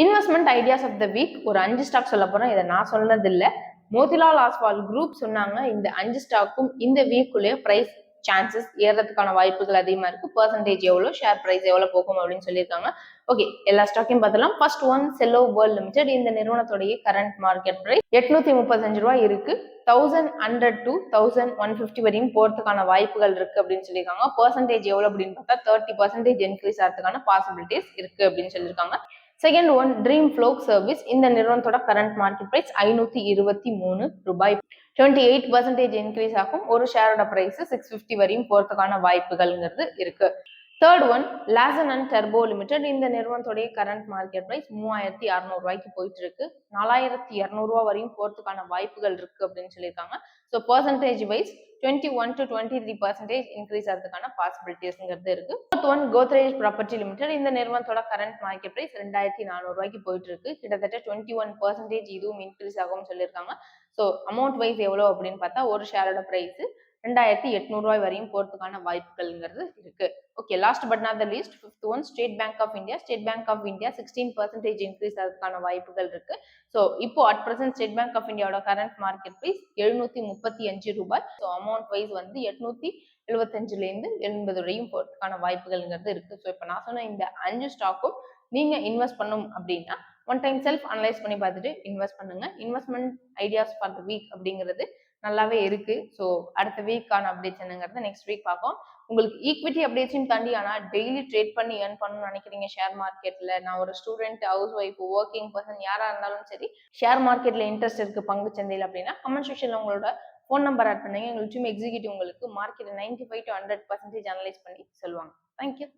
Investment ideas of the week ஒரு 5 stock சொல்ல போறேன். இதை நான் சொன்னது இல்ல, மோதிலால் ஆஸ்வால் குரூப் சொன்னாங்க. இந்த 5 ஸ்டாக்கும் இந்த வீக்குள்ளேயே பிரைஸ் சான்சஸ் ஏறதுக்கான வாய்ப்புகள் அதிகமா இருக்கு. பெர்சன்டேஜ் எவ்வளவு, ஷேர் பிரைஸ் எவ்வளவு போகும் அப்படின்னு சொல்லியிருக்காங்க. ஓகே, எல்லா ஸ்டாக்கையும் பார்த்தலாம். First one Cello world limited. இந்த நிறுவனத்துடைய கரண்ட் மார்க்கெட் பிரைஸ் 835 ரூபாய் இருக்கு. 1100 to 1150 வரையும் போறதுக்கான வாய்ப்புகள் இருக்கு அப்படின்னு சொல்லியிருக்காங்க. பெர்சன்டேஜ் எவ்வளவு அப்படின்னு பார்த்தா 30% இன்க்ரீஸ் ஆகிறதுக்கான பாசிபிலிட்டிஸ் இருக்கு அப்படின்னு சொல்லியிருக்காங்க. Second one dream fluke service. இந்த நிறுவனத்தோட கரண்ட் மார்க்கெட் பிரைஸ் 523 ரூபாய். 28% இன்க்ரீஸ் ஆகும். ஒரு ஷேரோட பிரைஸ் 650 வரையும் போறதுக்கான வாய்ப்புகள்ங்கிறது இருக்கு. Third one லாசன் and turbo limited. இந்த நிறுவனத்துடைய கரண்ட் மார்க்கெட் பிரைஸ் 3600 ரூபாய்க்கு போயிட்டு இருக்கு. 4200 ரூபாய் வரையும் போறதுக்கான வாய்ப்புகள் இருக்கு அப்படின்னு சொல்லியிருக்காங்க. So percentage wise 21 to 23% increase ஆகிறதுக்கான பாசிபிலிட்டிஸ்ங்கிறது இருக்கு. Fourth one Godrej property limited. இந்த நிறுவனத்தோட கரண்ட் மார்க்கெட் பிரைஸ் 2400 ரூபாய்க்கு போயிட்டு இருக்கு. கிட்டத்தட்ட 21% இதுவும் இன்க்ரீஸ் ஆகும்னு சொல்லியிருக்காங்க. ஸோ அமௌண்ட் வைஸ் எவ்வளவு அப்படின்னு பார்த்தா ஒரு ஷேரோட பிரைஸ் 2800 ரூபாய் வரையும் போறதுக்கான வாய்ப்புகள்ங்கிறது இருக்கு. Okay, last but not the least fifth one state bank of India. State bank of India 16% increase ஆகிறதுக்கான வாய்ப்புகள் இருக்கு. ஸோ இப்போ at present state bank of இந்தியாவோட கரண்ட் மார்க்கெட் பிரைஸ் 735 ரூபாய். ஸோ அமௌண்ட் வைஸ் வந்து 875ல இருந்து 80 வரையும் போறதுக்கான வாய்ப்புகள்ங்கிறது இருக்கு. ஸோ இப்போ நான் சொன்ன இந்த 5 ஸ்டாக்கும் நீங்க இன்வெஸ்ட் பண்ணும் அப்படின்னா ஒன் டைம் செல்ஃப் அனலைஸ் பண்ணி பார்த்துட்டு இன்வெஸ்ட் பண்ணுங்க. Investment ideas for the week அப்படிங்கிறது நல்லாவே இருக்கு. ஸோ அடுத்த வீக்கான அப்டேட்ஸ் என்னங்கிறத நெக்ஸ்ட் வீக் பார்ப்போம். உங்களுக்கு ஈக்விட்டி அப்டேட்ஸையும் தாண்டி ஆனால் டெய்லி ட்ரேட் பண்ணி ஏர்ன் பண்ணணும்னு நினைக்கிறீங்க ஷேர் மார்க்கெட்ல, நான் ஒரு student, house wife, working person யாரா இருந்தாலும் சரி, ஷேர் மார்க்கெட்ல இன்ட்ரெஸ்ட் இருக்கு பங்கு சந்தையில் அப்படின்னா கமெண்ட் செக்ஷன்ல உங்களோட ஃபோன் நம்பர் ஆட் பண்ணுங்க. எங்களுக்கு டீம் எக்ஸிக்யூட்டிவ் உங்களுக்கு மார்க்கெட் 95 to 100% அனலைஸ் பண்ணி சொல்லுவாங்க. தேங்க்யூ.